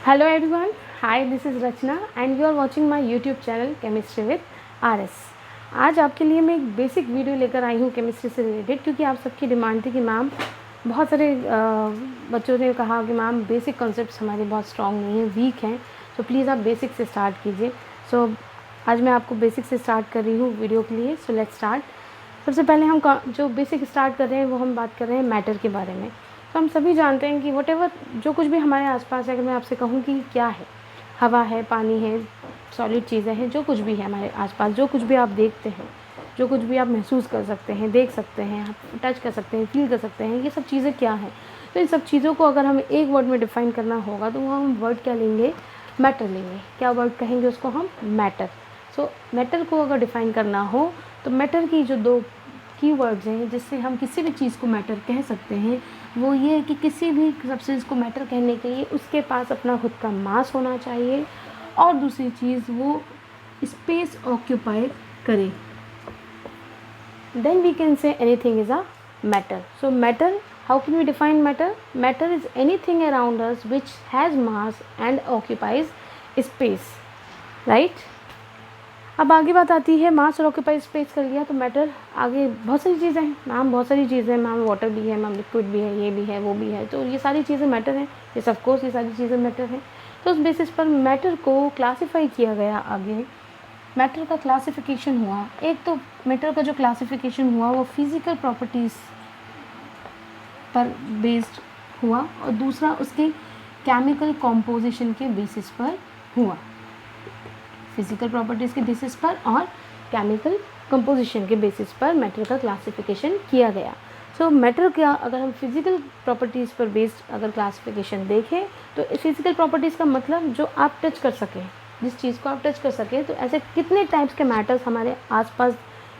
Hello everyone, hi this is Rachna and you are watching my YouTube channel Chemistry with RS। आज आपके लिए मैं एक basic video लेकर आई हूँ केमिस्ट्री से रिलेटेड, क्योंकि आप सबकी डिमांड थी कि मैम बहुत सारे बच्चों ने कहा कि मैम बेसिक कॉन्सेप्ट्स हमारे बहुत स्ट्रॉन्ग नहीं हैं, वीक हैं, तो प्लीज़ आप बेसिक से स्टार्ट कीजिए। सो आज मैं आपको बेसिक से स्टार्ट कर रही हूँ वीडियो के लिए। So let's start. सबसे पहले हम जो बेसिक स्टार्ट कर रहे हैं वो हम बात कर रहे हैं मैटर के बारे में। तो हम सभी जानते हैं कि वटेवर जो कुछ भी हमारे आसपास है, अगर मैं आपसे कहूँ कि क्या है, हवा है, पानी है, सॉलिड चीज़ें हैं, जो कुछ भी है हमारे आसपास, जो कुछ भी आप देखते हैं, जो कुछ भी आप महसूस कर सकते हैं, देख सकते हैं, आप टच कर सकते हैं, फील कर सकते हैं, ये सब चीज़ें क्या हैं। तो इन सब चीज़ों को अगर हमें एक वर्ड में डिफ़ाइन करना होगा तो वो हम वर्ड क्या लेंगे, मैटर लेंगे। क्या वर्ड कहेंगे उसको हम, मैटर। सो मैटर को अगर डिफ़ाइन करना हो तो मैटर की जो दो कीवर्ड्स हैं जिससे हम किसी भी चीज़ को मैटर कह सकते हैं, वो ये है कि किसी भी सब्सटेंस को मैटर कहने के लिए उसके पास अपना खुद का मास होना चाहिए, और दूसरी चीज़ वो स्पेस ऑक्यूपाई करे। Then we can say anything is a matter. So matter, how can we define matter? Matter is anything around us which has mass and occupies space, right. अब आगे बात आती है, मास और ऑक्यूपाई स्पेस कर लिया तो मैटर, आगे बहुत सारी चीज़ें हैं मैम, बहुत सारी चीज़ें हैं मैम, वाटर भी है मैम, लिक्विड भी है, ये भी है, वो भी है, तो ये सारी चीज़ें मैटर हैं। ये ऑफ कोर्स ये सारी चीज़ें मैटर हैं। तो उस बेसिस पर मैटर को क्लासीफाई किया गया। आगे मैटर का क्लासिफिकेशन हुआ। एक तो मैटर का जो क्लासिफिकेशन हुआ वो फिज़िकल प्रॉपर्टीज़ पर बेस्ड हुआ, और दूसरा उसके केमिकल कॉम्पोजिशन के बेसिस पर हुआ। फिज़िकल प्रॉपर्टीज़ के बेसिस पर और केमिकल कंपोजिशन के बेसिस पर मैटर का क्लासिफिकेशन किया गया। सो मैटर का अगर हम फिज़िकल प्रॉपर्टीज़ पर बेस्ड अगर क्लासिफिकेशन देखें तो फिज़िकल प्रॉपर्टीज़ का मतलब जो आप टच कर सकें, जिस चीज़ को आप टच कर सकें। तो ऐसे कितने टाइप्स के मैटर्स हमारे आसपास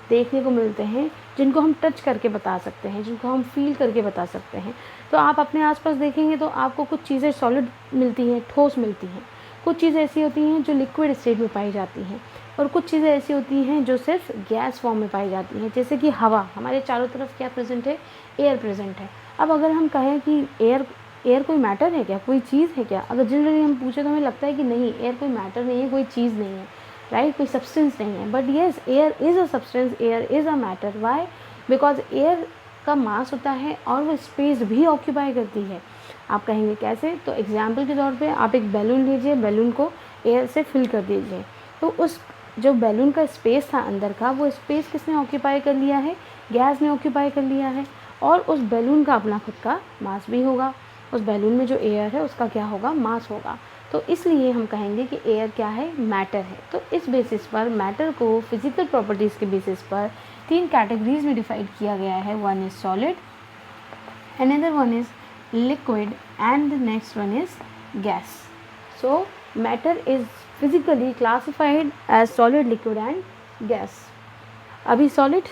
देखने को मिलते हैं जिनको हम टच करके बता सकते हैं, जिनको हम फील करके बता सकते हैं। तो आप अपने आसपास देखेंगे तो आपको कुछ चीज़ें सॉलिड मिलती हैं, ठोस मिलती हैं, कुछ चीज़ें ऐसी होती हैं जो लिक्विड स्टेट में पाई जाती हैं, और कुछ चीज़ें ऐसी होती हैं जो सिर्फ गैस फॉर्म में पाई जाती हैं। जैसे कि हवा, हमारे चारों तरफ क्या प्रेजेंट है, एयर प्रेजेंट है। अब अगर हम कहें कि एयर कोई मैटर है क्या, कोई चीज़ है क्या, अगर जनरली हम पूछे तो हमें लगता है कि नहीं, एयर कोई मैटर नहीं है, कोई चीज़ नहीं है, राइट, कोई सब्सटेंस नहीं है। But yes, air is a substance, air is a matter. Why? Because air का मास होता है और वो स्पेस भी ऑक्यूपाई करती है। आप कहेंगे कैसे? तो एग्जाम्पल के तौर पे आप एक बैलून लीजिए, बैलून को एयर से फिल कर दीजिए, तो उस जो बैलून का स्पेस था अंदर का, वो स्पेस किसने ऑक्यूपाई कर लिया है, गैस ने ऑक्यूपाई कर लिया है। और उस बैलून का अपना खुद का मास भी होगा, उस बैलून में जो एयर है उसका क्या होगा, मास होगा। तो इसलिए हम कहेंगे कि एयर क्या है, मैटर है। तो इस बेसिस पर मैटर को फिजिकल प्रॉपर्टीज़ के बेसिस पर तीन कैटेगरीज में डिवाइड किया गया है। One is solid, another one is liquid, and the next one is gas. So matter is physically classified as solid, liquid and gas. अभी solid,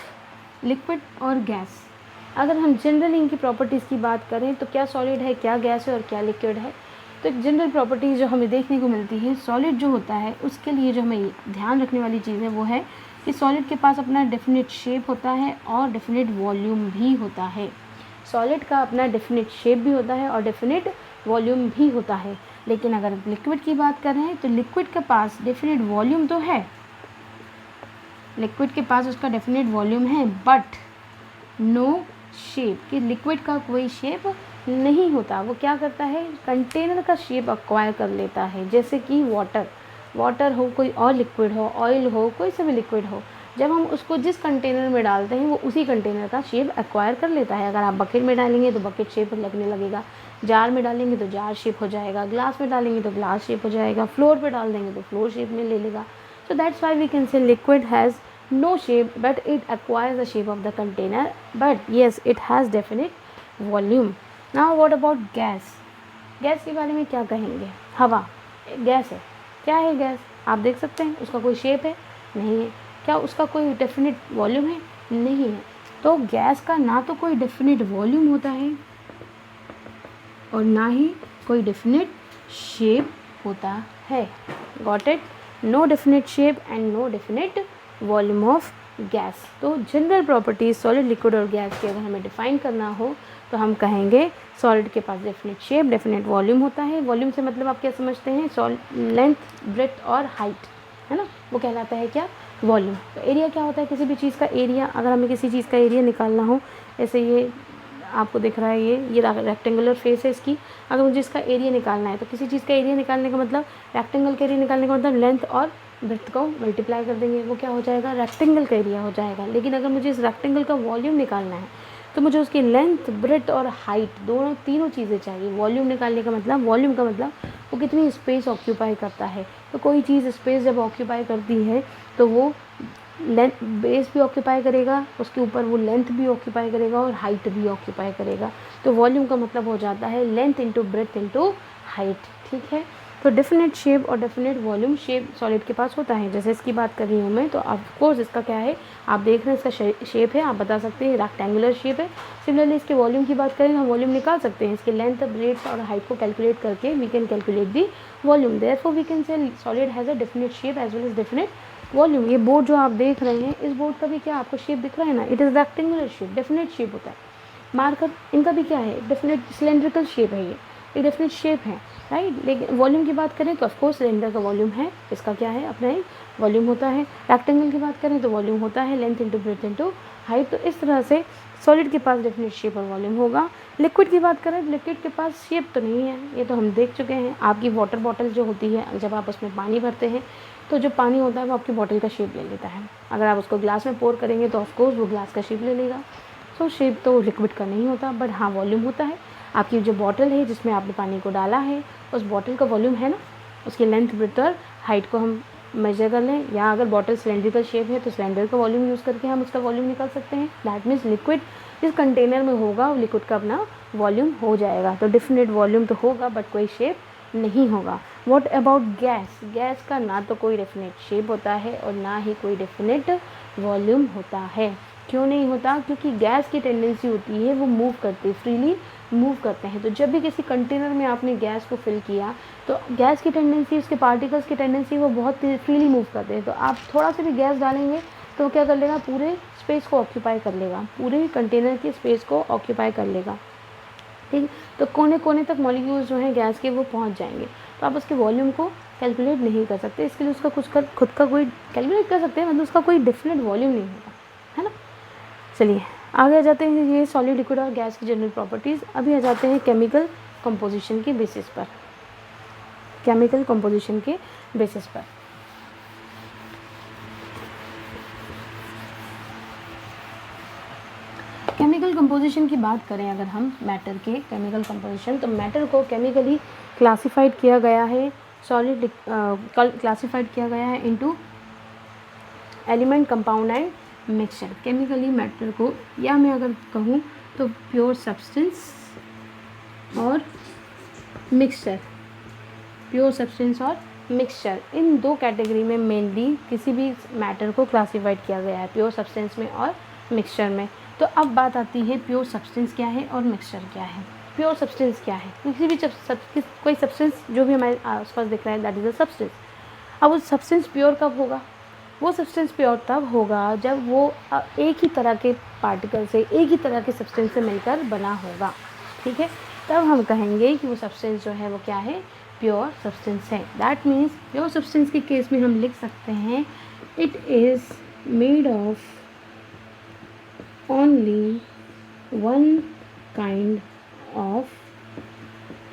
liquid और gas, अगर हम जनरली इनकी प्रॉपर्टीज़ की बात करें तो क्या सॉलिड है, क्या गैस है और क्या लिक्विड है। तो एक जनरल प्रॉपर्टीज़ जो हमें देखने को मिलती है, सॉलिड जो होता है उसके लिए जो हमें ध्यान रखने वाली चीज़ है वो है कि सॉलिड के पास अपना डेफिनेट शेप होता है और डेफिनेट वॉल्यूम भी होता है। सॉलिड का अपना डेफिनेट शेप भी होता है और डेफिनेट वॉल्यूम भी होता है। लेकिन अगर लिक्विड की बात करें तो लिक्विड के पास डेफिनेट वॉल्यूम तो है, लिक्विड के पास उसका डेफिनेट वॉल्यूम है, बट नो शेप, कि लिक्विड का कोई शेप नहीं होता। वो क्या करता है, कंटेनर का शेप एक्वायर कर लेता है। जैसे कि वाटर हो, कोई और लिक्विड हो, ऑयल हो, कोई से भी लिक्विड हो, जब हम उसको जिस कंटेनर में डालते हैं वो उसी कंटेनर का शेप एक्वायर कर लेता है। अगर आप बकेट में डालेंगे तो बकेट शेप लगने लगेगा, जार में डालेंगे तो जार शेप हो जाएगा, ग्लास में डालेंगे तो ग्लास शेप हो जाएगा, फ्लोर पे डाल देंगे तो फ्लोर शेप में ले लेगा। So that's why we can say liquid has no shape but it acquires the shape of the container, but yes it has definite volume. Now what about gas? Gas के बारे में क्या कहेंगे? हवा gas है। क्या है गैस? आप देख सकते हैं, उसका कोई शेप है? नहीं है। क्या उसका कोई डेफिनेट वॉल्यूम है? नहीं है। तो गैस का ना तो कोई डेफिनेट वॉल्यूम होता है और ना ही कोई डेफिनेट शेप होता है। Got it? No definite shape and no definite volume of gas. तो जनरल प्रॉपर्टीज सॉलिड, लिक्विड और गैस की अगर हमें डिफाइन करना हो तो हम कहेंगे सॉलिड के पास डेफिनेट शेप, डेफिनेट वॉल्यूम होता है। वॉल्यूम से मतलब आप क्या समझते हैं, लेंथ, ब्रेड्थ और हाइट, है ना, वो कहलाता है क्या, वॉल्यूम। तो एरिया क्या होता है, किसी भी चीज़ का एरिया, अगर हमें किसी चीज़ का एरिया निकालना हो, जैसे ये आपको दिख रहा है, ये रेक्टेंगुलर फेस है इसकी, अगर मुझे इसका एरिया निकालना है तो किसी चीज़ का एरिया निकालने का मतलब, रेक्टेंगल का एरिया निकालने का मतलब लेंथ और ब्रेड्थ को मल्टीप्लाई कर देंगे, वो क्या हो जाएगा, रेक्टेंगल का एरिया हो जाएगा। लेकिन अगर मुझे इस रेक्टेंगल का वॉल्यूम निकालना है तो मुझे उसकी लेंथ, ब्रेड्थ और हाइट तीनों चीज़ें चाहिए। वॉल्यूम निकालने का मतलब, वॉल्यूम का मतलब वो कितनी स्पेस ऑक्यूपाई करता है। तो कोई चीज़ स्पेस जब ऑक्यूपाई करती है तो वो लेंथ, बेस भी ऑक्यूपाई करेगा, उसके ऊपर वो लेंथ भी ऑक्यूपाई करेगा और हाइट भी ऑक्यूपाई करेगा। तो वॉल्यूम का मतलब हो जाता है length into breadth into height, ठीक है। तो डेफिनेट शेप और डेफिनेट वॉल्यूम शेप सॉलिड के पास होता है। जैसे इसकी बात कर रही हूँ मैं, तो ऑफ कोर्स इसका क्या है, आप देख रहे हैं इसका शेप है, आप बता सकते हैं रेक्टेंगुलर शेप है। सिमिलरली इसके वॉल्यूम की बात करें तो हम वॉल्यूम निकाल सकते हैं, इसके लेंथ, ब्रेड्थ और हाइट को कैलकुलेट करके we can calculate the volume. Therefore we can say solid has a definite shape as well as definite volume. ये बोर्ड जो आप देख रहे हैं, इस बोर्ड का भी क्या आपको शेप दिख रहा है ना, it is rectangular shape, definite shape होता है। मार्कर इनका भी क्या है, डेफिनेट सिलेंड्रिकल शेप है, ये एक डेफिनेट शेप है, राइट। लेकिन वॉल्यूम की बात करें तो ऑफकोर्स सिलेंडर का वॉल्यूम है, इसका क्या है, अपना ही वॉल्यूम होता है। रेक्टेंगल की बात करें तो वॉल्यूम होता है length into breadth into height. तो इस तरह से सॉलिड के पास डेफिनेट शेप और वॉल्यूम होगा। लिक्विड की बात करें, लिक्विड के पास शेप तो नहीं है, ये तो हम देख चुके हैं। आपकी वाटर बॉटल जो होती है, जब आप उसमें पानी भरते हैं तो जो पानी होता है वो आपकी बॉटल का शेप ले लेता है। अगर आप उसको ग्लास में पोर करेंगे तो ऑफकोर्स वो ग्लास का शेप ले लेगा। सो शेप तो लिक्विड का नहीं होता, बट हाँ वॉल्यूम होता है। आपकी जो बॉटल है जिसमें आपने पानी को डाला है, उस बॉटल का वॉल्यूम है ना, उसकी लेंथ, ब्रेड्थ और हाइट को हम मेजर कर लें, या अगर बॉटल सिलेंड्रिकल शेप है तो सिलेंडर का वॉल्यूम यूज़ करके हम उसका वॉल्यूम निकाल सकते हैं। दैट मीन्स लिक्विड जिस कंटेनर में होगा वो लिक्विड का अपना वॉल्यूम हो जाएगा। तो डेफिनेट वॉल्यूम तो होगा बट कोई शेप नहीं होगा। व्हाट अबाउट गैस, गैस का ना तो कोई डेफिनेट शेप होता है और ना ही कोई डेफिनेट वॉल्यूम होता है। क्यों नहीं होता, क्योंकि गैस की टेंडेंसी होती है वो मूव करती है, फ्रीली मूव करते हैं। तो जब भी किसी कंटेनर में आपने गैस को फिल किया तो गैस की टेंडेंसी, उसके पार्टिकल्स की टेंडेंसी वो बहुत फ्रीली मूव करते हैं। तो आप थोड़ा सा भी गैस डालेंगे तो वो क्या कर लेगा, पूरे स्पेस को ऑक्यूपाई कर लेगा, पूरे कंटेनर की स्पेस को ऑक्यूपाई कर लेगा, ठीक। तो कोने कोने तक मॉलिक्यूल्स जो हैं गैस के वो पहुंच जाएंगे। तो आप उसके वॉल्यूम को कैलकुलेट नहीं कर सकते, इसके लिए उसका खुद का कोई कैलकुलेट कर सकते हैं, मतलब उसका कोई डेफिनेट वॉल्यूम नहीं होगा, है ना। चलिए आगे आ जाते हैं, ये सॉलिड, लिक्विड और गैस की जनरल प्रॉपर्टीज़। अभी आ जाते हैं केमिकल कंपोजिशन के बेसिस पर, केमिकल कंपोजिशन के बेसिस पर। केमिकल कंपोजिशन की बात करें अगर हम मैटर के केमिकल कंपोजिशन, तो मैटर को केमिकली क्लासिफाइड किया गया है, सॉलिड क्लासिफाइड किया गया है into element, compound and mixture. Chemically matter को, या मैं अगर कहूँ तो प्योर सब्सटेंस और मिक्सचर, प्योर सब्सटेंस और मिक्सचर, इन दो कैटेगरी में मेनली किसी भी मैटर को क्लासिफाइड किया गया है, प्योर सब्सटेंस में और मिक्सचर में। तो अब बात आती है प्योर सब्सटेंस क्या है और मिक्सचर क्या है। प्योर सब्सटेंस क्या है, किसी भी कोई सब्सटेंस जो भी हमारे आसपास दिख रहा है दैट इज़ अ सब्सटेंस। अब वो सब्सटेंस प्योर कब होगा, वो सब्सटेंस प्योर तब होगा जब वो एक ही तरह के पार्टिकल से, एक ही तरह के सब्सटेंस से मिलकर बना होगा, ठीक है। तब हम कहेंगे कि वो सब्सटेंस जो है वो क्या है, प्योर सब्सटेंस है। दैट मीन्स प्योर सब्सटेंस के केस में हम लिख सकते हैं it is made of only one kind of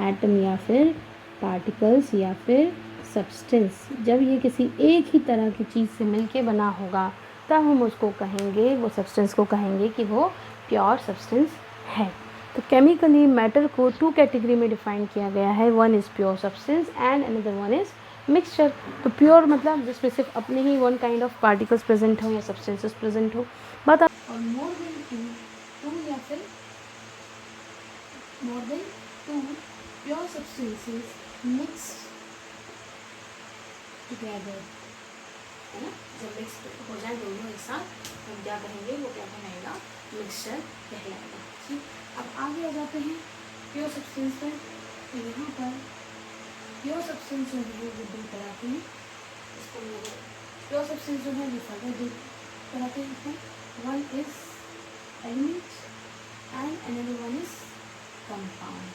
atom या फिर पार्टिकल्स या फिर सब्सटेंस। जब ये किसी एक ही तरह की चीज़ से मिलके बना होगा तब हम उसको कहेंगे, वो सब्सटेंस को कहेंगे कि वो प्योर सब्सटेंस है। तो केमिकली मैटर को टू कैटेगरी में डिफाइन किया गया है, one is pure substance and another one is mixture. तो प्योर मतलब जिसमें सिर्फ अपने ही one kind of particles present हो या सब्सटेंसेस प्रेजेंट हो, बात और मोर देन टू या फिर more than two pure substances mix together, है ना। जब मिक्स हो जाए दोनों एक साथ हम क्या कहेंगे, वो क्या कहलाएगा, मिक्सचर कहलाएगा, ठीक। अब आगे आ जाते हैं प्योर सब्सटेंस पर। तो यहाँ पर प्योर सब्सटेंस जो है वो दो तरह के हैं। इसको प्योर सब्सटेंस जो है वो फर्दर कहलाते हैं. One is element and another one is compound.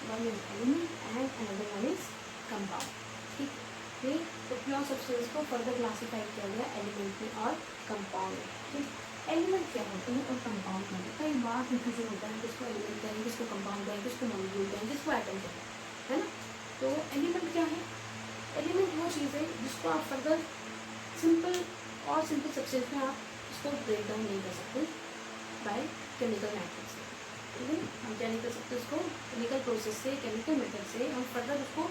One is element and another one is compound. ठीक है. तो प्योर सब्सटेंस को फर्दर क्लासीफाई किया गया एलिमेंट में और कंपाउंड में. ठीक. एलिमेंट क्या होते हैं और कंपाउंड क्या होते हैं. कई बार कंफ्यूजन होता है किसको एलिमेंट कहेंगे, किसको कंपाउंड कहेंगे, किसको मॉलिक्यूल कहेंगे, किसको एटम कहेंगे, है ना. तो एलिमेंट क्या है. एलिमेंट वो चीज़ है जिसको आप फर्दर सिंपल सब्सटेंस में आप इसको ब्रेक डाउन नहीं कर सकते बाय केमिकल मेथड से. ठीक है. हम क्या नहीं कर सकते उसको केमिकल प्रोसेस से, केमिकल मेथड से हम फर्दर उसको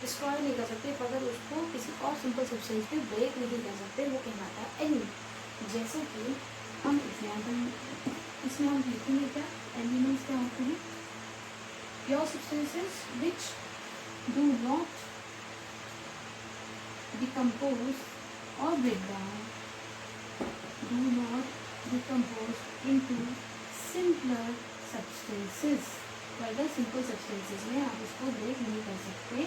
डिस्ट्रॉय नहीं कर सकते, फर्दर उसको किसी और सिंपल सब्सटेंस पे ब्रेक नहीं कर सकते. वो कहलाता है एलिमेंट. जैसे कि हम एग्जाम्पल इसमें हम देखेंगे क्या एलिमेंट्स क्या होते हैं. Pure substances which do not decompose और break down, do not decompose into simpler substances. Further simple substances में आप इसको ब्रेक नहीं कर सकते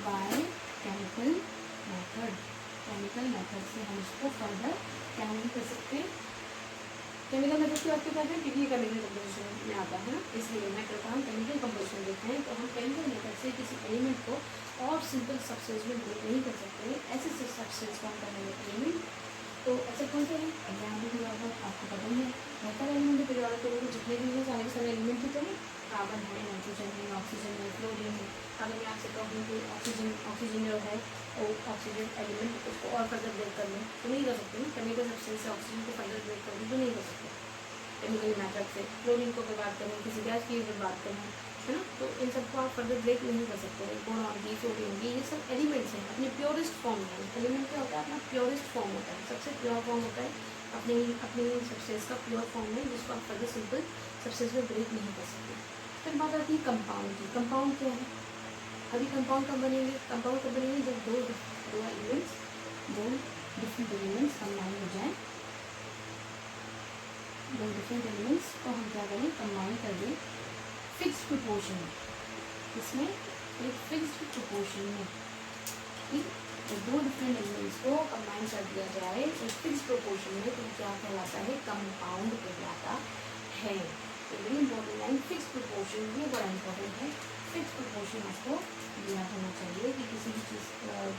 by chemical method. Chemical method से हम इसको फर्दर क्या नहीं कर सकते. केमिकल मेथड की बात करते हैं क्योंकि केमिकल कंपोजिशन में आता है ना, इसलिए मैं कहता हूँ केमिकल कंपोजिशन देखते हैं. तो हम केमिकल मेथड से किसी एलिमेंट को और सिंपल सब्सटेंस में ब्रेक नहीं कर सकते. ऐसे सब्सटेंस को हम कहेंगे एलिमेंट. तो ऐसे कौन से हैं. एग्जाम्पल के तौर पर आपको पता ही है बेहतर एलिमेंट पीरियोडिक टेबल जितने भी हैं सारे के सारे एलिमेंट ही तो हैं. कार्बन है, नाइट्रोजन है, ऑक्सीजन है, फ्लोरीन है. अगर मैं आपसे कहूँ कि ऑक्सीजन जो है वो ऑक्सीजन एलिमेंट उसको और फर्दर ब्रेक कर लें तो नहीं कर सकते. केमिकल सब्सटेंस से ऑक्सीजन को फर्दर ब्रेक कर लें तो नहीं कर सकते केमिकल मेथड से. फ्लोरीन को अगर बात करें, किसी गैस की अगर बात करें, है ना, तो इन सबको आप फर्दर ब्रेक नहीं कर सकते. बोरॉन की, सोडियम की, ये सब एलिमेंट्स हैं अपने प्योरेस्ट फॉर्म में. एलिमेंट क्या होता है अपना प्योरेस्ट फॉर्म होता है, सबसे प्योर फॉर्म होता है अपने सब्सटेंस का प्योर फॉर्म में जिसको आप फर्दर सिंपल सब्सटेंस में ब्रेक नहीं कर सकते. फिर बात आती है कंपाउंड की. कंपाउंड क्या है. अभी कंपाउंड कब बनेंगे. कंपाउंड कब बनेंगे जब दो डिफरेंट एलिमेंट्स कंबाइन हो जाए. दो डिफरेंट एलिमेंट्स को हम क्या करें कंबाइन कर दें फिक्स्ड प्रोपोर्शन में. इसमें एक फिक्स्ड प्रोपोर्शन में. ठीक. तो दो डिफरेंट एलिमेंट्स को कंबाइन कर दिया जाए एक फिक्स्ड प्रोपोर्शन में तो क्या कहलाता है कंपाउंड कहलाता है. Very important line fix proportion. ये बड़ा इंपॉर्टेंट है. फिक्स प्रोपोर्शन आपको दिया होना चाहिए कि किसी भी चीज़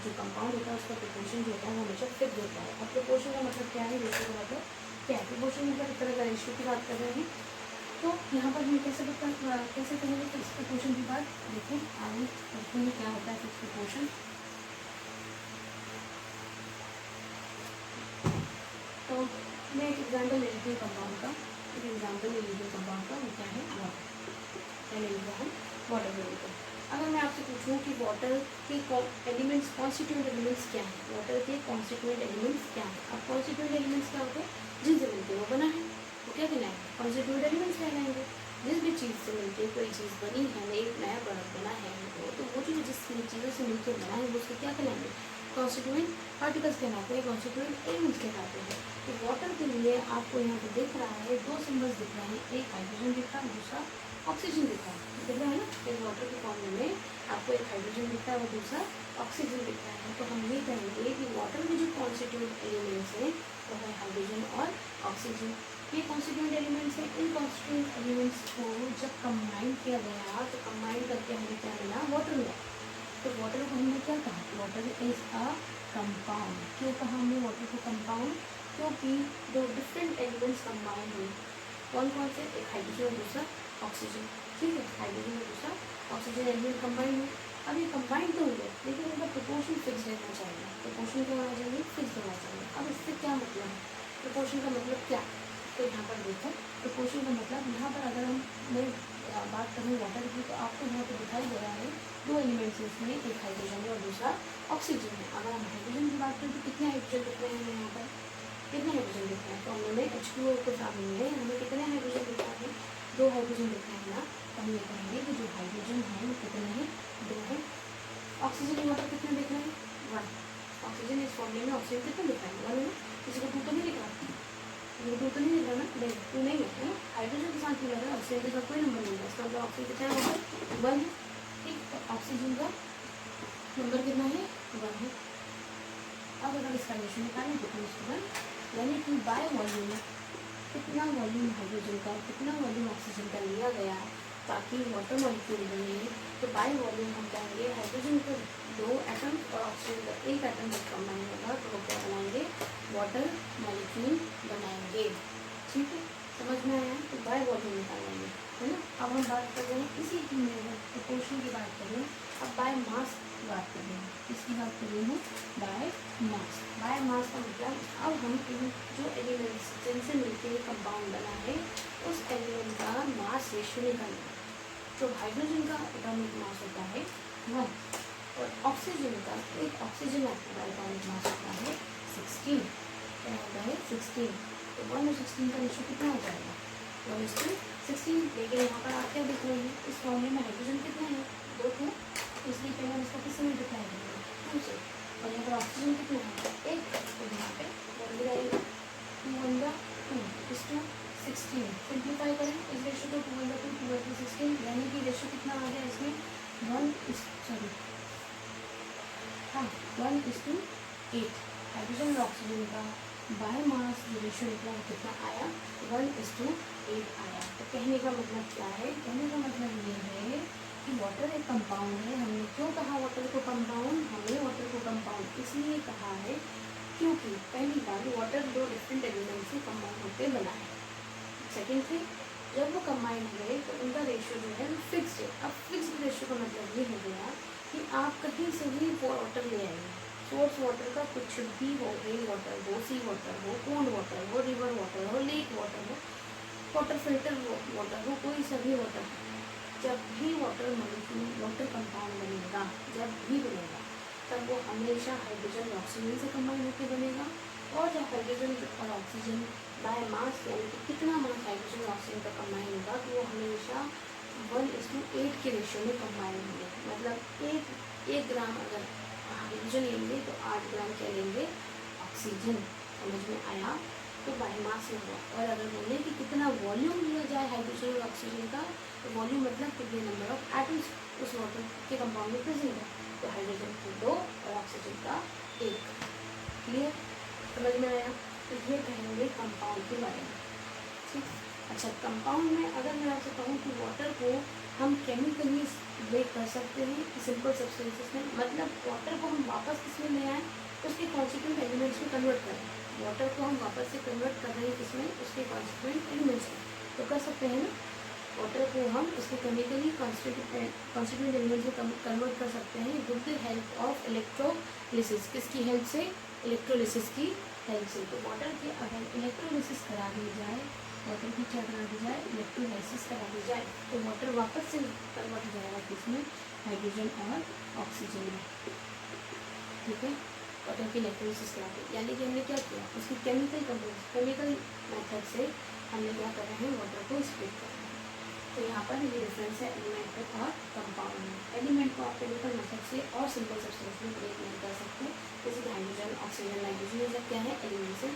जो कंपाउंड होता है उसका प्रोपोर्शन जो होता है वो हमेशा फिक्स होता है. अब प्रोपोर्शन का मतलब क्या है, रेशियो का मतलब क्या है. प्रोपोर्शन मतलब एक तरह का रेशियो की बात कर रहे हैं. तो यहाँ पर हम कैसे करेंगे फिक्स प्रोपोर्शन की बात. देखिए आगे में क्या होता है फिक्स प्रोपोर्शन. तो मैं एक एग्जाम्पल ले लेती हूँ कंपाउंड का. एक एग्जाम्पल ले लीजिए कंपाउंड का. वो क्या है वाटर. पहले लिखा है वाटर ले लेते हैं. अगर मैं आपसे पूछूं कि वाटर के एलिमेंट्स कॉन्स्टिट्यूएंट एलिमेंट्स क्या है. वाटर के कॉन्स्टिट्यूएंट एलिमेंट्स क्या है. अब कॉन्स्टिट्यूएंट एलिमेंट्स क्या होते हैं जिनसे मिलकर वो बना है. वो क्या कहलाएंगे कॉन्स्टिट्यूएंट एलिमेंट्स कहलाएंगे. जिस भी चीज़ से मिलकर कोई चीज़ बनी है, एक नया प्रोडक्ट बना है तो वो जो जिस चीज़ों से मिलकर बना है वो उसको क्या कहलाएंगे कॉन्स्टिट्यूएंट पार्टिकल्स कहलाते हैं, कॉन्स्टिट्यूएंट एलिमेंट्स कहलाते हैं. तो वाटर के लिए आपको यहाँ पे दिख रहा है दो सिंबल्स दिख रहे हैं. एक हाइड्रोजन दिख रहा है, दूसरा ऑक्सीजन दिख रहा है. दिख रहा है ना. एक वाटर के फॉर्म में आपको एक हाइड्रोजन दिख रहा है और दूसरा ऑक्सीजन दिख रहा है. तो हम ये कहेंगे कि वाटर में जो कॉन्स्टिट्यूएंट एलिमेंट्स हैं वो है हाइड्रोजन और ऑक्सीजन. ये कॉन्स्टिट्यूएंट एलिमेंट्स हैं. इन कॉन्स्टिट्यूएंट एलिमेंट्स को जब कंबाइन किया गया तो कंबाइन करके हमें क्या मिला वाटर मिला. तो वाटर को हमने क्या कहा वाटर इज अ कंपाउंड. क्यों कहा हमने वाटर को कंपाउंड. क्योंकि दो डिफरेंट एलिमेंट्स कंबाइन हुए. कौन कौन से. एक हाइड्रोजन और दूसरा ऑक्सीजन. ठीक है. हाइड्रोजन और दूसरा ऑक्सीजन एलिमेंट कंबाइन हुए. अब ये कंबाइन तो हुए लेकिन उनका प्रोपोर्शन फिक्स रहना चाहिए. प्रोपोर्शन क्या होना चाहिए फिक्स होना चाहिए. अब इससे क्या मतलब है प्रोपोर्शन का मतलब क्या. तो यहाँ पर देखो प्रोपोर्शन का मतलब यहाँ पर अगर मैं बात करूँ वाटर की तो आपको यहाँ पर दिखाई दे रहा है दो एलिमेंट्स हैं इसमें. एक हाइड्रोजन है और दूसरा ऑक्सीजन है. अगर हम हाइड्रोजन की बात करें तो कितने हाइड्रोजन दिख रहे हैं यहाँ पर. कितने हाइड्रोजन दिख रहे हैं. तो हमने H2O के सामने हमें कितने हाइड्रोजन दिख रहे हैं. दो हाइड्रोजन दिख रहे हैं ना. तो हम ये कहेंगे कि जो हाइड्रोजन है वो कितने हैं दो है. ऑक्सीजन यहाँ पर कितने दिख रहे हैं वन. ऑक्सीजन इस फॉर्मूले में ऑक्सीजन कितने दिख रहे हैं वन है ना. किसी को टू तो नहीं दिख रहा. ये टू तो नहीं दिख रहा ना. नहीं टू नहीं है ना. हाइड्रोजन के साथ क्या है ऑक्सीजन के साथ कोई नंबर नहीं है. इसका मतलब ऑक्सीजन कितना है नंबर वन है. ठीक. तो ऑक्सीजन का नंबर कितना है वन है. अब अगर इसका रेशियो निकालें तो 2:1 यानी कि बाय वॉल्यूम कितना वॉल्यूम हाइड्रोजन का कितना वॉल्यूम ऑक्सीजन का लिया गया ताकि वाटर मॉलिक्यूल बने। तो बाय वॉल्यूम हम कहेंगे हाइड्रोजन का 2 एटम और ऑक्सीजन का 1 एटम जब कंबाइन होगा तो वो क्या बनाएंगे, वाटर मॉलिक्यूल बनाएंगे। ठीक है, समझ में आया? तो बाय वॉल्यूम निकालेंगे, है ना। अब हम बात कर रहे हैं इसी की प्रोपोर्शन की बात कर रहे हैं। अब बाय मास की बात कर रहे हैं, किसकी बात कर रही हूँ, बाय मास। बाय मास का मतलब अब हम इन जो एलिमेंट्स जिनसे मिलकर कंपाउंड बना है उस एलिमेंट का मास रेशियो निकालना है। तो हाइड्रोजन का एटॉमिक मास होता है 1 और ऑक्सीजन का, एक ऑक्सीजन एटम का एटॉमिक मास होता है 16। क्या होता है 16। तो 1 और 16 का रेशियो कितना हो जाएगा, 1:16। लेकिन यहाँ पर आप क्या देख रहे हैं, इस फॉर्मूले में हाइड्रोजन कितने हैं, 2 थे, इसलिए पहले हम इसको किससे मल्टीप्लाई करेंगे, 2 से। और यहाँ पर ऑक्सीजन कितना है, 1। तो यहाँ पे बन जाएगा 2:2:16। सिंप्लीफाई करें इस रेशियो को, 2:2 2/16, यानी कि रेशियो कितना आ गया इसमें 1:8। हाइड्रोजन और ऑक्सीजन का बाय मास जो रेशियो निकला वो कितना आया, 1:8 आया। तो कहने का मतलब क्या है, कहने का मतलब ये है कि वाटर एक कंपाउंड है। हमने क्यों कहा वाटर को कंपाउंड, हमने वाटर को कंपाउंड इसलिए कहा है क्योंकि पहली बार वाटर 2 डिफरेंट एलिमेंट से कंबाइन होकर बना है। सेकेंड थिंग, जब वो कंबाइन हुए तो उनका रेशियो जो है फिक्स है। अब फिक्स रेशियो का मतलब ये हो गया कि आप कहीं से भी वाटर ले आएंगे, सोर्स वाटर का कुछ भी हो, रेन वाटर हो, सी वाटर हो, पोंड वाटर हो, रिवर वाटर हो, लेक वाटर हो, वाटर फिल्टर वाटर हो, कोई सा भी वाटर हो, जब भी वाटर मॉलिक्यूल वाटर कंपाउंड बनेगा, जब भी बनेगा तब वो हमेशा हाइड्रोजन और ऑक्सीजन से कंबाइन होकर बनेगा। और जब हाइड्रोजन और ऑक्सीजन बाय मास यानी कि कितना मास हाइड्रोजन और ऑक्सीजन का कंबाइन होगा तो वो हमेशा 1:8 के रेशियो में कंबाइन होंगे। मतलब 1 ग्राम अगर हाइड्रोजन लेंगे तो 8 ग्राम क्या लेंगे, ऑक्सीजन। समझ में आया? तो बाय मास में हुआ। और अगर बोले कि कितना वॉल्यूम लिया जाए हाइड्रोजन और ऑक्सीजन का, तो वॉल्यूम मतलब कितने नंबर ऑफ एटम्स उस वाटर के कंपाउंड में प्रेजेंट है। तो हाइड्रोजन का 2 और ऑक्सीजन का 1। क्लियर, समझ में आया? तो ये कहेंगे कंपाउंड के बारे में। ठीक, अच्छा कंपाउंड में अगर मैं आपसे कहूँ कि वाटर को हम केमिकली ब्रेक कर सकते हैं सिंपल सब्सटेंसेस में, मतलब वाटर को हम वापस किसमें ले आए, उसके कॉन्स्टिट्यूएंट एलिमेंट्स में कन्वर्ट करें। वाटर को हम वापस से कन्वर्ट कर रहे हैं किसमें, उसके कॉन्स्टिट्यूएंट एलिमेंट्स में, तो कर सकते हैं ना। वाटर को हम इसके केमिकली कॉन्स्टिट्यूएंट एलिमेंट्स में कन्वर्ट कर सकते हैं with the help of electrolysis. किसकी हेल्प से, इलेक्ट्रोलिसिस की हेल्प से। तो वाटर के अगर इलेक्ट्रोलिसिस करा दी जाए, वाटर की क्या करा दी जाए, इलेक्ट्रोलाइसिस करा दी जाए, तो वाटर वापस से कन्वर्ट हो जाएगा किसमें, हाइड्रोजन और ऑक्सीजन में। ठीक है, वाटर की इलेक्ट्रोलिसिस करा दी, यानी कि हमने क्या किया, उसकी केमिकल मेथड से हमने क्या कर रहे हैं, वाटर को स्प्लिट कर रहे हैं। तो यहाँ पर ये डिफरेंस है एलिमेंट और कंपाउंड में। एलिमेंट को आप केमिकल मेथड से और सिंपल सब्सटेंस में ब्रेक नहीं कर सकते, जैसे हाइड्रोजन, ऑक्सीजन, नाइट्रोजन, ये सब क्या है, एलिमेंट्स है।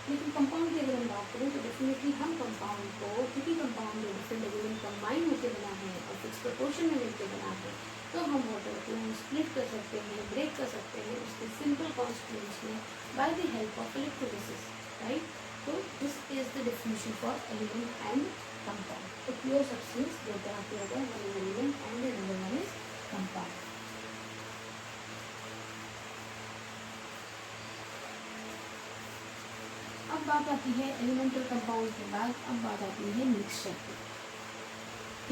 लेकिन कंपाउंड की अगर हम बात करें तो डेफिनेटली हम कंपाउंड को, क्योंकि कंपाउंड में डिफरेंट एलिमेंट कंबाइन होकर बना है और फिक्स प्रोपोर्शन में मिलकर बना है, तो हम वाटर को स्प्लिट कर सकते हैं, ब्रेक कर सकते हैं उसके सिंपल कॉन्स्टिट्यूएंट्स में by the help of electrolysis, right. तो this is the definition for element and compound. तो प्योर सब्सटेंस दो तरह के होते हैं, one is element and another one is compound. अब बात आती है एलिमेंट और कंपाउंड के बाद, अब बात आती है मिक्सचर की।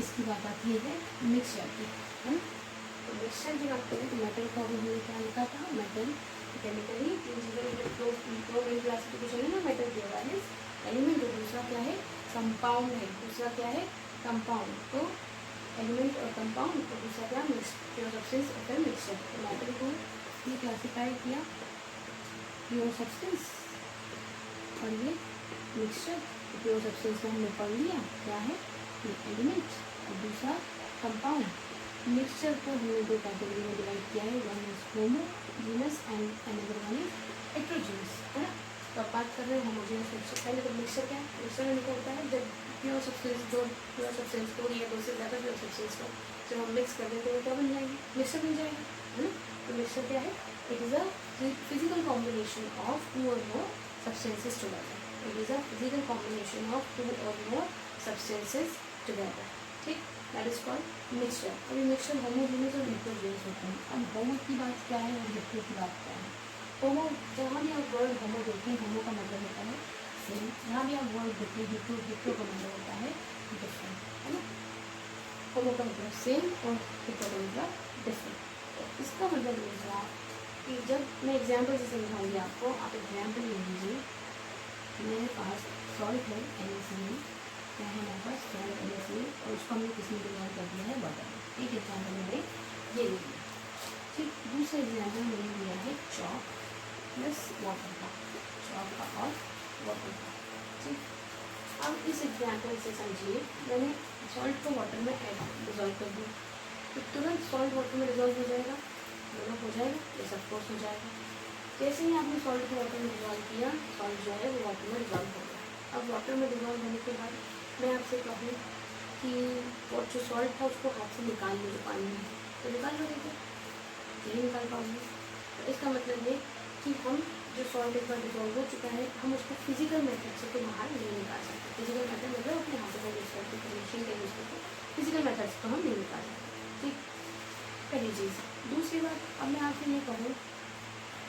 इसकी बात आती है मिक्सचर की, है ना। तो मिक्सचर की बात करें तो मेटल को अभी हमने क्या लिखा था, मेटल केमिकली क्लासिफिकेशन है ना, मेटल के वाले एलिमेंट, और दूसरा क्या है, कंपाउंड है। दूसरा क्या है, कंपाउंड। तो एलिमेंट और कंपाउंड, और दूसरा क्या, मिक्स प्योर सब्सटेंस और फिर मिक्सचर। तो मेटल को ये क्लासीफाई किया प्योर सब्सटेंस और ये मिक्सचर। प्योर सब्सटेंस को हमने पढ़ लिया क्या है, ये एलिमेंट, और दूसरा कंपाउंड। मिक्सचर को हमने 2 कैटेगरी में डिवाइड किया है, one is homogeneous and another one is heterogeneous, है ना। तो अब बात कर रहे हैं होमोजीनस मिक्सचर। पहले तो मिक्सचर क्या है, मिक्सचर में क्या होता है, जब प्योर सब्सटेंस को या 2 से ज़्यादा प्योर सब्सटेंस को जब हम मिक्स कर देते हैं तो क्या बन जाएगी, मिक्सचर बन जाएगा, है ना। तो मिक्सचर क्या है, it is a physical combination of 2 or more substances together. It is a physical combination of two or more substances together. ठीक, that is called mixture. अभी mixture homogeneous और heterogeneous होते हैं. अब homo की बात क्या है और hetero की बात क्या है? होमो, जहाँ भी आप वर्ड होमो देखते हैं, होमो का मतलब होता है सेम. जहाँ भी आप वर्ड देखते हैं hetero, hetero का मतलब होता है डिफरेंट, है ना. होमो का मतलब सेम और hetero का मतलब डिफरेंट. तो इसका मतलब ये हुआ कि जब मैं एग्जाम्पल से समझाऊंगी आपको, आप एग्जाम्पल ले लीजिए. मेरे पास सॉल्ट है NaCl, क्या है हमारे पास सॉल्ट NaCl, और उसको हमने किसी में डिवाइड कर दिया है वाटर में. एक एग्जाम्पल मैंने ये ले लिया. ठीक, दूसरा एग्जाम्पल मैंने लिया है चॉक प्लस वाटर का, चॉक का और वाटर का. ठीक, अब इस एग्जाम्पल से समझिए, मैंने सॉल्ट को वाटर में डिजॉल्व कर दिया, तो तुरंत सॉल्ट वाटर में डिजॉल्व हो जाएगा, दोनों हो जाएगा, ये सब कोर्स हो जाएगा. जैसे ही आपने सॉल्ट को वाटर में डिजॉल्व किया, सॉल्ट जो है वो वाटर में डिजॉल्व हो गया. अब वाटर में डिजॉल्व होने के बाद मैं आपसे कहूँ कि वो जो सॉल्ट था उसको हाथ से निकाल लीजिए पानी में, तो निकाल लो, देखिए नहीं निकाल पाओगे. तो इसका मतलब ये कि हम जो सॉल्ट एक बार डिजॉल्व हो चुका है, हम उसको फिजिकल मेथड से तो बाहर नहीं निकाल सकते. फिजिकल मेथड मतलब अपने हाथों का यूज़ करके, मशीन का यूज़ करके फिजिकल मेथड से तो हम नहीं निकाल सकते. ठीक, पहली चीज़. दूसरी बात, अब मैं आपसे ये कहूँ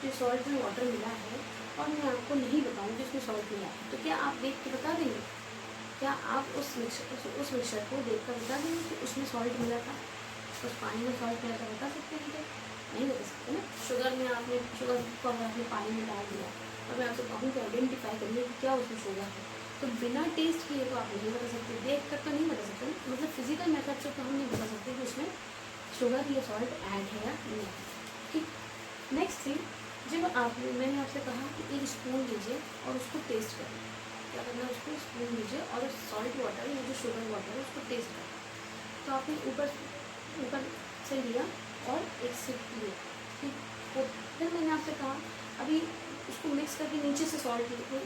जो सॉल्ट में वाटर मिला है और मैं आपको नहीं बताऊँ कि उसमें सॉल्ट मिला है, तो क्या आप देख के बता देंगे? क्या आप उस मिक्सचर को देख कर बता देंगे कि उसमें सॉल्ट मिला था, उस पानी में सॉल्ट मिला था? बता सकते हैं क्या? नहीं बता सकते ना. शुगर में आपने शुगर को आपने पानी में डाल दिया और मैं आपसे कहूँ कि आइडेंटिफाई करिए कि क्या उसमें शुगर है, तो बिना टेस्ट किए तो आप नहीं बता सकते, देख कर तो नहीं बता सकते. मतलब फिजिकल मेथड से तो हम नहीं बता सकते कि उसमें शुगर या सॉल्ट ऐड है या नहीं. ठीक, नेक्स्ट थिंग, जब मैंने आपसे कहा कि एक स्पून लीजिए और उसको टेस्ट करें. क्या करना है? उसको स्पून लीजिए और सॉल्ट वाटर या जो शुगर वाटर है उसको टेस्ट करें. तो आपने ऊपर से लिया और एक सिप लिया. ठीक, तो फिर मैंने आपसे कहा अभी उसको मिक्स करके नीचे से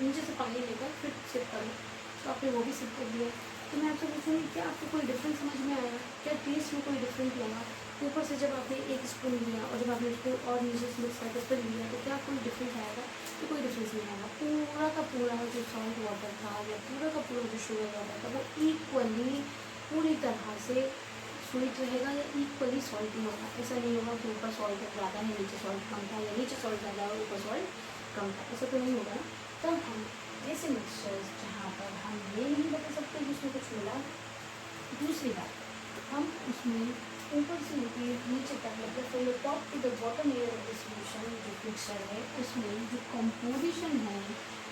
नीचे से पानी लेकर फिर सिप करो, तो आपने वो भी सिप कर दिया. तो मैं आपसे पूछूँगी क्या आपको कोई डिफरेंस समझ में आया? क्या टेस्ट में कोई डिफरेंस लगा? ऊपर से जब आपने एक स्पून लिया और जब आपने उसको और नीचे से मिक्स करके फिर लिया, तो क्या कोई डिफरेंस आएगा? तो कोई डिफरेंस नहीं आएगा. पूरा का पूरा जो सॉल्ट वाटर था या पूरा का पूरा जो शुगर वाटर था वो इक्वली पूरी तरह से स्वीट रहेगा या इक्वली सॉल्टी होगा. ऐसा नहीं होगा कि ऊपर सॉल्ट ज़्यादा है नीचे सॉल्ट कम था, या नीचे सॉल्ट ज़्यादा है ऊपर सॉल्ट कम था. ऐसा तो नहीं होगा ना. तब हम ऐसे मिक्सचर्स जहाँ पर हम ये नहीं बता सकते कि उसमें कुछ मिला. दूसरी बात, हम उसमें ऊपर से लेके नीचे तक मतलब from the top to the bottom layer of the solution जो मिक्सचर है, उसमें जो कंपोजिशन है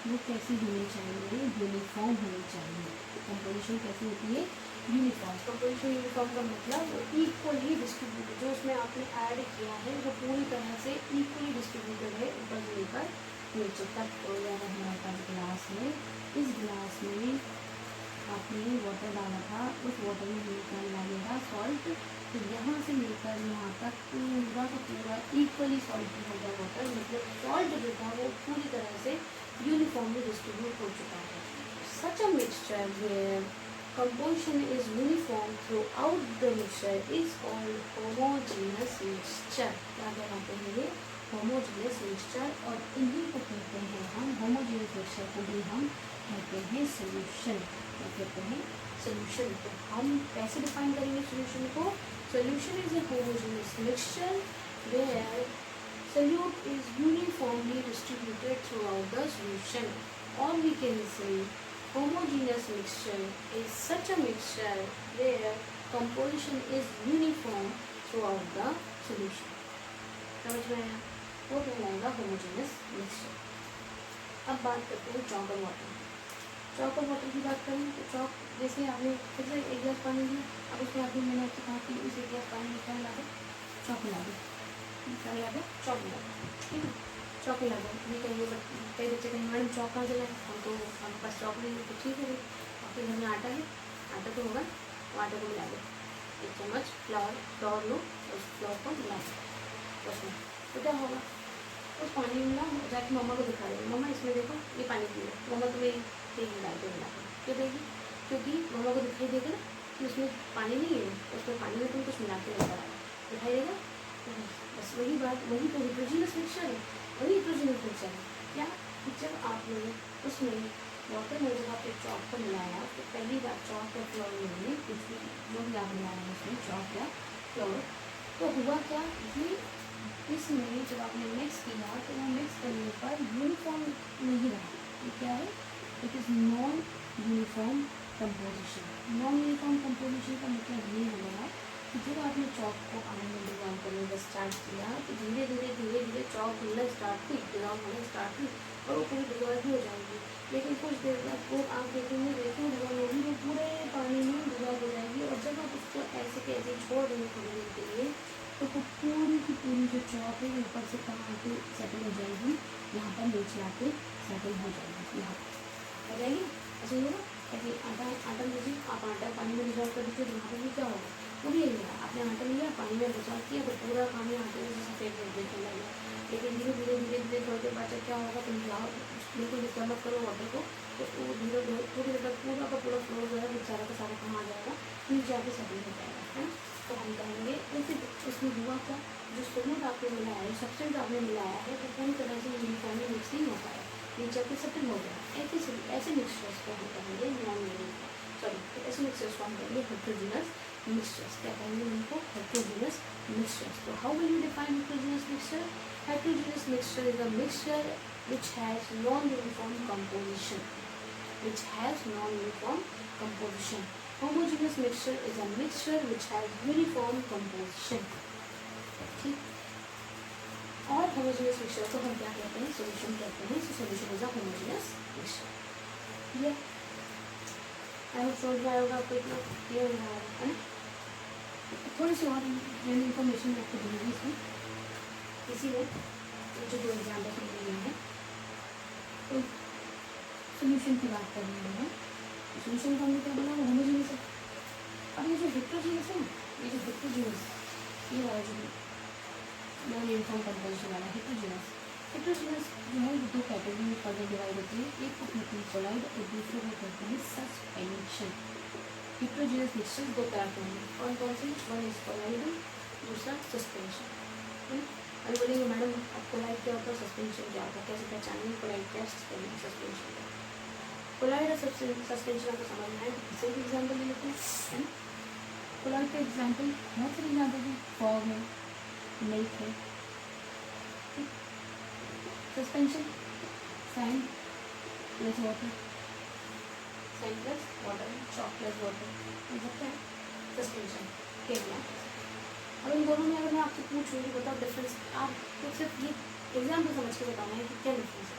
वो कैसी होनी चाहिए? यूनिफॉर्म होनी चाहिए. कंपोजिशन कैसी होती है? यूनिफॉर्म. कंपोजिशन यूनिफॉर्म का मतलब इक्वली डिस्ट्रीब्यूटेड, जो उसमें आपने ऐड किया है वो पूरी तरह से इक्वली डिस्ट्रीब्यूटेड है ऊपर से लेकर नीचे तक. तो अगर हमारे पास ग्लास है, इस ग्लास में आपने वाटर डाला था, उस वाटर में लेकर लगेगा सॉल्ट, तो यहाँ से लेकर यहाँ तक पूरा का पूरा इक्वली सॉल्टी होगा वाटर. मतलब सॉल्ट जो था वो पूरी तरह से यूनिफॉर्मली डिस्ट्रीब्यूट हो चुका है. Such a mixture where composition is uniform throughout the mixture is called homogeneous mixture. क्या कहलाते हैं ये? homogeneous mixture. और इन्हीं को कहते हैं हम homogeneous mixture को भी हम कहते हैं solution. क्या कहते हैं? solution. तो हम कैसे डिफाइन करेंगे solution को? solution is a homogeneous mixture where solute is uniformly distributed throughout the solution. Or we can say homogeneous mixture is such a mixture where composition is uniform throughout the solution. समझ में आया? वो कहलाएगा homogeneous mixture. अब बात करते हैं chalk और water. chalk और water की बात करें तो chalk जैसे आपने फिर से एक गिलास पानी लिया, अब उसमें आपने मैंने आपसे कहा कि उस एक गिलास पानी में क्या मिला दो? chalk मिला दो. क्या मिला दो? chalk मिला दो. ठीक है, चौक मिला दो. ये कहीं कई बच्चे कहीं मैडम चौक कहाँ से लाए? हम तो हमारे पास चौक नहीं है. तो ठीक है, आपके घर में आटा है, आटा तो होगा, तो आटे को मिला दो. 1 चम्मच फ्लावर लो, उस फ्लावर को मिला दो उसमें. तो क्या होगा? उस पानी में ना जाके मम्मा को दिखा देगा, मम्मा इसमें देखो ये पानी पी लो. मम्मा तुम्हें तेल डाल के मिला दो. क्यों देगी? क्योंकि मम्मा को दिखाई देगा ना कि उसमें पानी नहीं है, उसमें पानी में तुम कुछ मिला के लेकर आए, दिखाई देगा. बस वही बात, वही तो हेट्रोजीनियस मिक्सचर है. वही हेट्रोजीनियस मिक्सचर है. क्या कि जब आपने उसमें वाटर में जब आपने चॉक को मिलाया तो पहली बार चॉक या फ्लोर में किसी जो भी आप मिलाया है उसमें चॉक या फ्लोर, तो हुआ क्या कि इसमें जब आपने मिक्स किया तो वो मिक्स करने पर यूनिफॉर्म नहीं रहा। ये क्या है? It is non uniform composition. Non uniform composition का मतलब ये हो गया कि जब आपने चॉक को पानी में डिजॉल्व करने का स्टार्ट किया तो धीरे धीरे चॉक घुलना स्टार्ट हुई, डिजॉल्व होना स्टार्ट हुई और वो पूरी डिजॉल्व भी हो जाएगी। लेकिन कुछ देर बाद वो आप देखेंगे डिजॉल्व होगी, वो पूरे पानी में डिजॉल्व हो जाएगी। और जब आप उसको ऐसे के ऐसे छोड़ देंगे थोड़ी देर के लिए तो वो पूरी की पूरी जो चॉक है ऊपर से कहाँ आके सेटल हो जाएगी, यहाँ पर नीचे आके सेटल हो जाएगी, यहाँ पर हो जाएगी। ऐसे ही होगा। ऐसे आटा लीजिए, आप आटा पानी में डिजॉल्व कर दीजिए तो वहाँ पर भी क्या होगा, वो भी यही है। आपने आटा लिया, पानी में डिजॉल्व किया तो पूरा पानी आटे में सफ़ेद देखने लगा। लेकिन धीरे धीरे थोड़ी देर बाद क्या होगा, तुम जाओ बिल्कुल डिस्टर्ब मत करो वाटर को, तो वो धीरे धीरे थोड़ी देर तक पूरा का पूरा फ्लोर जो है वो सारा का सारा कहाँ आ जाएगा, नीचे आके सेटल हो जाएगा, है ना। तो हम कहेंगे ऐसे उसमें हुआ क्या, जो सोलूट आपने मिलाया है, सब्सटेंस आपने मिलाया है वो पूरी तरह से यूनिफॉर्मली मिक्स नहीं हो पाया, नीचे आके सेटल हो गया। ऐसे मिक्सचर्स को हम कहेंगे नॉन यूनिफॉर्म, सॉरी ऐसे मिक्सचर्स को हम कहेंगे हेट्रोजीनस mixtures। क्या कहेंगे उनको? heterogeneous mixtures। So how will you define heterogeneous mixture? Heterogeneous mixture is a mixture which has non-uniform composition, which has non-uniform composition. Homogeneous mixture is a mixture which has uniform composition। ठीक। और homogeneous mixture को हम क्या कहते हैं? solution कहते हैं। So solution is a homogeneous mixture। ये आई होप समझ में आएगा आपको, इतना क्लियर हो रहा है ना। थोड़ी सी और इन्फॉर्मेशन मैं आपको दूँगी इसमें, इसी में जो दो एग्जाम्पल लिए गए हैं। तो सोल्यूशन की बात कर रहे हैं, सोल्यूशन का हमने क्या बोला, होमोजेनियस है। अब ये जो हेट्रोजीनियस है ना, ये जो हेट्रोजीनियस, ये वाला जो नॉन यूनिफॉर्म कंपोजिशन वाला हेट्रोजीनियस जो है दो कैटेगरी में फर्दर डिवाइड होती है। एक को कहते हैं कोलाइड और दूसरे को कहते हैं सस्पेंशन। हेट्रोजीनियस मिक्सचर दो तरह के होंगे, कौन कौन से? वन इज कोलाइड, दूसरा सस्पेंशन। अभी बोलेंगे मैडम अब कोलाइड क्या होता है, सस्पेंशन क्या होता है, कैसे पहचानेंगे कोलाइड क्या, सस्पेंशन क्या? कोलाइड और सस्पेंशन आपको समझ में आए तो किसी भी एग्जाम्पल ले लेते हैं, है ना। कोलाइड का एग्जाम्पल बहुत सारे एग्जाम्पल है, फॉग है, मिल्क है। Suspension sand plus water, sand plus water, chalk plus water, मतलब क्या है सस्पेंशन के एग्जाम्पल। अब इन दोनों में अगर मैं आपसे पूछूँ कि बताओ डिफरेंस, आप तो सिर्फ ये एग्जाम्पल समझ के बताना है कि क्या डिफरेंस है।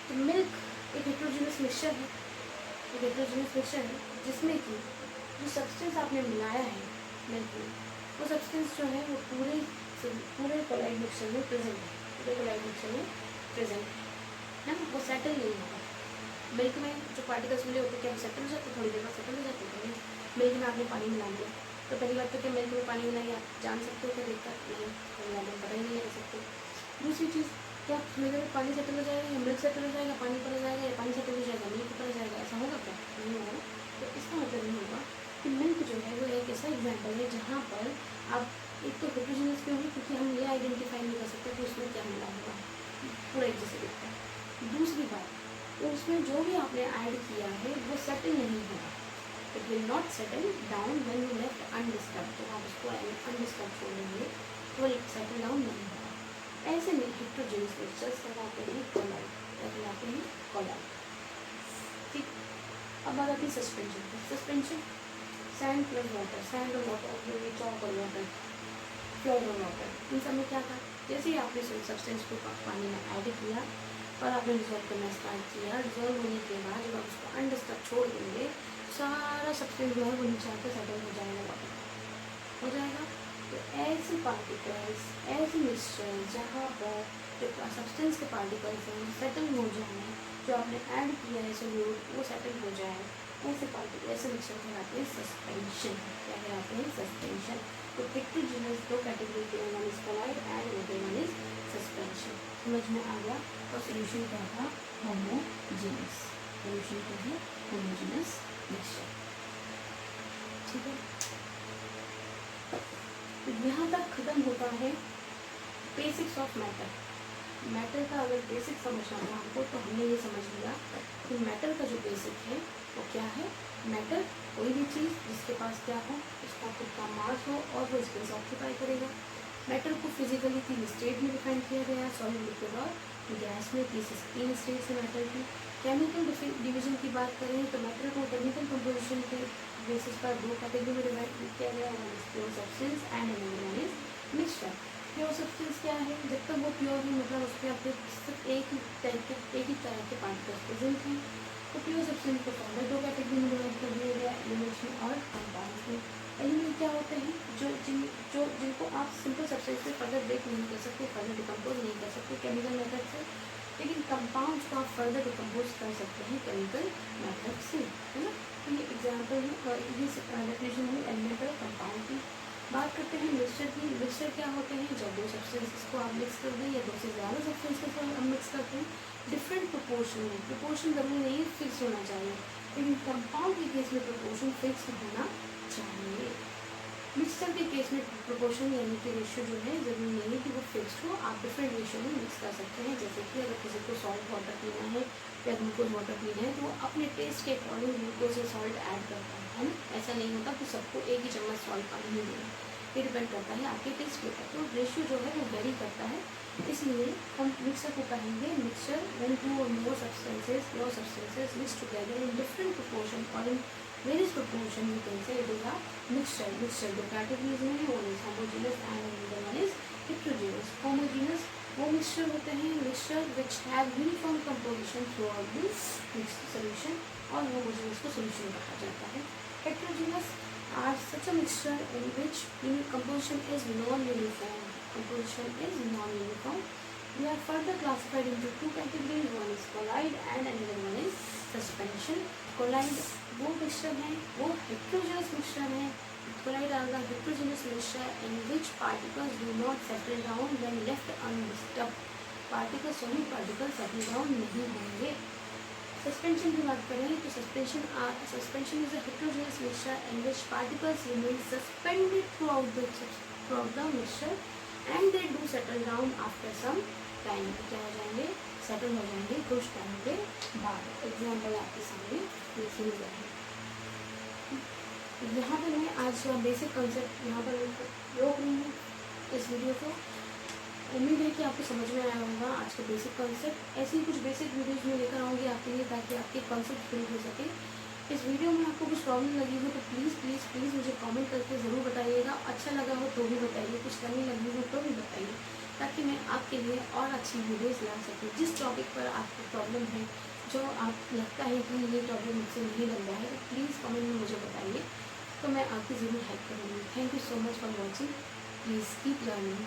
तो मिल्क एक हेट्रोजीनियस मिक्सचर है, एक हेट्रोजीनियस मिक्सचर है जिसमें कि जो सब्सटेंस आपने मिलाया है मिल्क में, वो सब्सटेंस जो है वो पूरे कोलाइड मिक्सचर में प्रेजेंट है, पूरे कोलाइड मिक्सचर में प्रेजेंट है ना। वो सेटल नहीं होगा। मिल्क में जो पार्टिकल्स मिले होते हैं क्या सेटल हो जाते, थोड़ी देर बाद सेटल हो जाते हैं। मिल्क में आपने पानी मिला दिया तो पहली बात तो क्या मिल्क में पानी मिलाइए आप जान सकते हो क्या देखकर, नहीं पहली बात पता ही नहीं कर सकते। दूसरी चीज़ क्या मिल्क में पानी सेटल हो जाएगा या मिल्क सेटल हो जाएगा, पानी पर हो जाएगा या पानी सेटल हो जाएगा मिल्क पर हो जाएगा, ऐसा होगा क्या? नहीं होगा। तो इसका मतलब नहीं होगा कि मिल्क जो है वो एक ऐसा एग्जाम्पल है जहाँ पर आप एक तो हेट्रोजीनियस क्यों है, क्योंकि हम ये आइडेंटिफाई नहीं कर सकते कि उसमें क्या मिला हुआ है, पूरा एक जैसे दिखता है। दूसरी बात, तो उसमें जो भी आपने ऐड किया है वो सेटल नहीं होगा, it will not settle down when you left undisturbed. तो आप उसको अनडिस्टर्ब छोड़ देंगे तो सेटल डाउन नहीं होगा। ऐसे में हेट्रोजीनियस मिक्सचर्स कहलाते हैं कोलाइड, कहलाते हैं कोलाइड। ठीक। अब बात आती है सस्पेंशन की। Suspension sand plus water, sand और वाटर, चॉक और वाटर, फ्लोर और वाटर, इन सब में क्या था, जैसे ही आपने सब्सटेंस को पानी में ऐड किया और आपने डिजॉल्व करना स्टार्ट किया, डिजॉल्व होने के बाद जब आप उसको अनडिस्टर्ब छोड़ देंगे सारा सब्सटेंस जो है वो नीचे आकर सेटल हो जाएगा, वाटर हो जाएगा। तो ऐसे पार्टिकल्स, ऐसे मिक्सचर जहाँ पर जो सब्सटेंस के पार्टिकल्स हैं सेटल हो जाए, जो आपने ऐड किया है सोल्यूट वो सेटल हो जाए, ऐसे पार्टिकल ऐसे मिक्सचर कहलाते हैं सस्पेंशन। क्या कहलाते हैं? सस्पेंशन। तो हेट्रोजीनियस दो कैटेगरी के, one is colloid and other one is suspension. समझ में आ गया। और सोल्यूशन क्या था? होमोजीनियस। सोल्यूशन क्या है? Homogeneous mixture. ठीक है, तो यहाँ तक खत्म होता है बेसिक्स ऑफ मैटर। मैटर का अगर बेसिक समझना था हमको तो हमने ये समझ लिया कि मैटर का जो बेसिक है वो क्या है। मैटर कोई भी चीज़ जिसके पास क्या हो, उसका खुद का मास हो और वो स्पेस ऑक्यूपाई करेगा। मैटर को फिजिकली 3 स्टेट में डिफाइन किया गया है, सॉलिड, लिक्विड और गैस में। 3 स्टेट्स है मैटर की। केमिकल डिवीजन की बात करें तो मैटर को केमिकल कंपोजिशन के बेसिस पर 2 कैटेगरी में डिवाइड किया गया है, one is pure substance and another one is mixture. Pure substance क्या है, जब तक वो प्योर है मतलब उसके आपके सिर्फ एक ही तरह के पार्टिकल्स प्रेजेंट हैं। तो प्योर सब्सटेंस को फर्दर 2 कैटेगरी में डिवाइड कर दिया गया, एलिमेंट्स में और कंपाउंड्स में। एलिमेंट क्या होते हैं, जिनको आप सिंपल सब्सटेंस से फर्दर ब्रेक नहीं कर सकते, फर्दर डिकम्पोज नहीं कर सकते केमिकल मेथड से, लेकिन कंपाउंड्स को आप फर्दर डिकम्पोज कर सकते हैं केमिकल मेथड से, है ना। तो ये एग्जाम्पल है और ये डेफिनेशन है एलिमेंट और कंपाउंड की। बात करते हैं मिक्सचर की। मिक्सचर क्या होते हैं, जब 2 सब्सटेंसेस को आप मिक्स कर दें या 2 से ज़्यादा सब्सटेंसेस को हम मिक्स करते हैं डिफरेंट प्रोपोर्शन में। प्रोपोर्शन ज़रूरी नहीं है फिक्स होना चाहिए, लेकिन कंपाउंड के केस में प्रोपोर्शन फिक्स होना चाहिए। मिक्सचर के केस में प्रोपोर्शन यानी कि रेशियो जो है ज़रूरी नहीं है कि वो फिक्स्ड हो, आप डिफरेंट रेशियो में मिक्स कर सकते हैं। जैसे कि अगर किसी को सॉल्ट वाटर पीना है या ग्लूकोज वाटर पीना है तो वो अपने टेस्ट के अकॉर्डिंग ग्लूकोज या सॉल्ट ऐड करता है ना। ऐसा नहीं होता कि सबको एक ही चम्मच सॉल्ट पानी ही देना, ये डिपेंड करता है आपके टेस्ट के ऊपर। तो रेशियो जो है वो वेरी करता है, इसलिए हम मिक्सर को कहेंगे mixture when 2 or more substances mixed together in different proportion or in various proportion you can say it is a mixture। Mixture दो कैटेगरीज में है, one is homogeneous and another one is heterogeneous. Homogeneous वो mixture होते हैं mixture which have uniform composition through out the mixed solution, और homogeneous को solution कहा जाता है। Heterogeneous are such a mixture in which composition is non-uniform. They are further classified into 2 categories. One is colloid and another one is suspension. Colloid वो mixture है, वो heterogeneous mixture है। Colloid are the heterogeneous mixture in which particles do not settle down when left undisturbed. Particles solid particles settle down नहीं होंगे। Suspension की बात करें तो suspension is a heterogeneous mixture in which particles remain suspended throughout the mixture and they do settle down after some time. क्या हो जाएंगे, settle हो जाएंगे कुछ टाइम के बाद। एग्जाम्पल आपके सामने लिखे हुए हैं। यहाँ पर मैं आज बेसिक कंसेप्ट यहाँ पर रोक रही हूँ इस वीडियो को। उम्मीद है कि आपको समझ में आया होगा आज का बेसिक कॉन्सेप्ट। ऐसे ही कुछ बेसिक वीडियोज़ में लेकर आऊँगी आपके लिए ताकि आपके कॉन्सेप्ट क्लियर हो सके। इस वीडियो में आपको कुछ प्रॉब्लम लगी हो तो प्लीज़ मुझे कमेंट करके ज़रूर बताइएगा। अच्छा लगा हो तो भी बताइए, कुछ कमी लगी हो तो भी बताइए, ताकि मैं आपके लिए और अच्छी वीडियोज़ ला सकूँ। जिस टॉपिक पर आपको प्रॉब्लम है, जो आप लगता है कि ये टॉपिक मुझसे नहीं लग रहा है, तो प्लीज़ कमेंट में मुझे बताइए, तो मैं आपकी ज़रूर हेल्प करूँगी। Thank you so much for watching. Please keep learning.